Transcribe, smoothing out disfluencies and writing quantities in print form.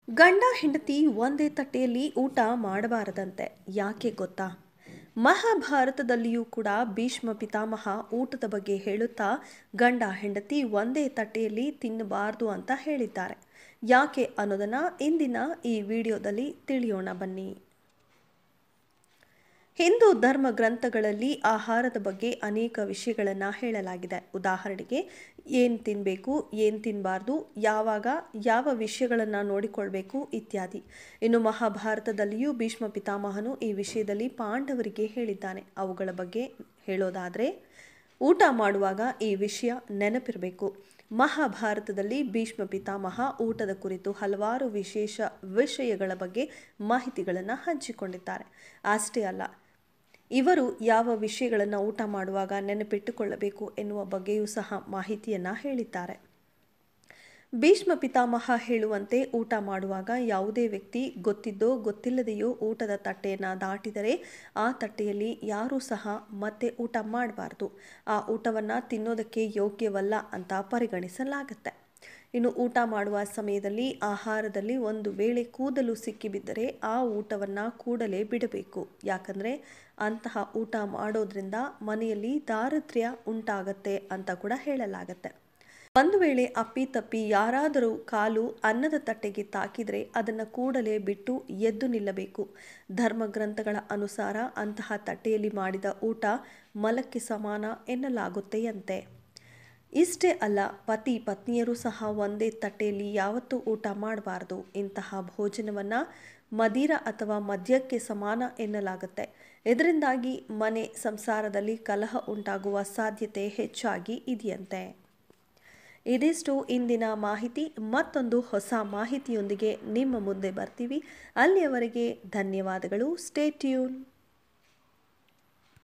ಗಂಡ ಹೆಂಡತಿ ಒಂದೇ ತಟ್ಟೆಯಲ್ಲಿ ಊಟ ಮಾಡಬಾರದಂತೆ. ಯಾಕೆ ಗೊತ್ತಾ? ಮಹಾಭಾರತದಲ್ಲಿಯೂ ಕೂಡ ಭೀಷ್ಮ ಪಿತಾಮಹ ಊಟದ ಬಗ್ಗೆ ಹೇಳುತ್ತಾ ಗಂಡ ಹೆಂಡತಿ ಒಂದೇ ತಟ್ಟೆಯಲ್ಲಿ ತಿನ್ನಬಾರದು ಅಂತ ಹೇಳಿದ್ದಾರೆ. ಯಾಕೆ ಅನ್ನೋದನ್ನ ಇಂದಿನ ಈ ವಿಡಿಯೋದಲ್ಲಿ ತಿಳಿಯೋಣ ಬನ್ನಿ. ಹಿಂದೂ ಧರ್ಮ ಗ್ರಂಥಗಳಲ್ಲಿ ಆಹಾರದ ಬಗ್ಗೆ ಅನೇಕ ವಿಷಯಗಳನ್ನು ಹೇಳಲಾಗಿದೆ. ಉದಾಹರಣೆಗೆ ಏನು ತಿನ್ನಬೇಕು, ಏನು ತಿನ್ನಬಾರ್ದು, ಯಾವಾಗ ಯಾವ ವಿಷಯಗಳನ್ನು ನೋಡಿಕೊಳ್ಬೇಕು ಇತ್ಯಾದಿ. ಇನ್ನು ಮಹಾಭಾರತದಲ್ಲಿಯೂ ಭೀಷ್ಮ ಪಿತಾಮಹನು ಈ ವಿಷಯದಲ್ಲಿ ಪಾಂಡವರಿಗೆ ಹೇಳಿದ್ದಾನೆ. ಅವುಗಳ ಬಗ್ಗೆ ಹೇಳೋದಾದರೆ, ಊಟ ಮಾಡುವಾಗ ಈ ವಿಷಯ ನೆನಪಿರಬೇಕು. ಮಹಾಭಾರತದಲ್ಲಿ ಭೀಷ್ಮ ಪಿತಾಮಹ ಊಟದ ಕುರಿತು ಹಲವಾರು ವಿಶೇಷ ವಿಷಯಗಳ ಬಗ್ಗೆ ಮಾಹಿತಿಗಳನ್ನು ಹಂಚಿಕೊಂಡಿದ್ದಾರೆ. ಅಷ್ಟೇ ಅಲ್ಲ, ಇವರು ಯಾವ ವಿಷಯಗಳನ್ನು ಊಟ ಮಾಡುವಾಗ ನೆನಪಿಟ್ಟುಕೊಳ್ಳಬೇಕು ಎನ್ನುವ ಬಗ್ಗೆಯೂ ಸಹ ಮಾಹಿತಿಯನ್ನು ಹೇಳಿದ್ದಾರೆ. ಭೀಷ್ಮ ಪಿತಾಮಹ ಹೇಳುವಂತೆ ಊಟ ಮಾಡುವಾಗ ಯಾವುದೇ ವ್ಯಕ್ತಿ ಗೊತ್ತಿದ್ದೋ ಗೊತ್ತಿಲ್ಲದೆಯೋ ಊಟದ ತಟ್ಟೆಯನ್ನು ದಾಟಿದರೆ ಆ ತಟ್ಟೆಯಲ್ಲಿ ಯಾರೂ ಸಹ ಮತ್ತೆ ಊಟ ಮಾಡಬಾರ್ದು. ಆ ಊಟವನ್ನು ತಿನ್ನೋದಕ್ಕೆ ಯೋಗ್ಯವಲ್ಲ ಅಂತ ಪರಿಗಣಿಸಲಾಗುತ್ತೆ. ಇನ್ನು ಊಟ ಮಾಡುವ ಸಮಯದಲ್ಲಿ ಆಹಾರದಲ್ಲಿ ಒಂದು ವೇಳೆ ಕೂದಲು ಸಿಕ್ಕಿಬಿದ್ದರೆ ಆ ಊಟವನ್ನು ಕೂಡಲೇ ಬಿಡಬೇಕು. ಯಾಕಂದರೆ ಅಂತಹ ಊಟ ಮಾಡೋದ್ರಿಂದ ಮನೆಯಲ್ಲಿ ದಾರಿದ್ರ್ಯ ಉಂಟಾಗತ್ತೆ ಅಂತ ಕೂಡ ಹೇಳಲಾಗತ್ತೆ. ಒಂದು ವೇಳೆ ಅಪ್ಪಿತಪ್ಪಿ ಯಾರಾದರೂ ಕಾಲು ಅನ್ನದ ತಟ್ಟೆಗೆ ತಾಕಿದರೆ ಅದನ್ನು ಕೂಡಲೇ ಬಿಟ್ಟು ಎದ್ದು ನಿಲ್ಲಬೇಕು. ಧರ್ಮಗ್ರಂಥಗಳ ಅನುಸಾರ ಅಂತಹ ತಟ್ಟೆಯಲ್ಲಿ ಮಾಡಿದ ಊಟ ಮಲಕ್ಕೆ ಸಮಾನ ಎನ್ನಲಾಗುತ್ತೆಯಂತೆ. ಇಷ್ಟೇ ಅಲ್ಲ, ಪತಿ ಪತ್ನಿಯರು ಸಹ ಒಂದೇ ತಟ್ಟೆಯಲ್ಲಿ ಯಾವತ್ತೂ ಊಟ ಮಾಡಬಾರದು. ಇಂತಹ ಭೋಜನವನ್ನು ಮದಿರ ಅಥವಾ ಮದ್ಯಕ್ಕೆ ಸಮಾನ ಎನ್ನಲಾಗುತ್ತೆ. ಇದರಿಂದಾಗಿ ಮನೆ ಸಂಸಾರದಲ್ಲಿ ಕಲಹ ಉಂಟಾಗುವ ಸಾಧ್ಯತೆ ಹೆಚ್ಚಾಗಿ ಇದೆಯಂತೆ. ಇದಿಷ್ಟು ಇಂದಿನ ಮಾಹಿತಿ. ಮತ್ತೊಂದು ಹೊಸ ಮಾಹಿತಿಯೊಂದಿಗೆ ನಿಮ್ಮ ಮುಂದೆ ಬರ್ತೀವಿ. ಅಲ್ಲಿಯವರೆಗೆ ಧನ್ಯವಾದಗಳು. Stay tune.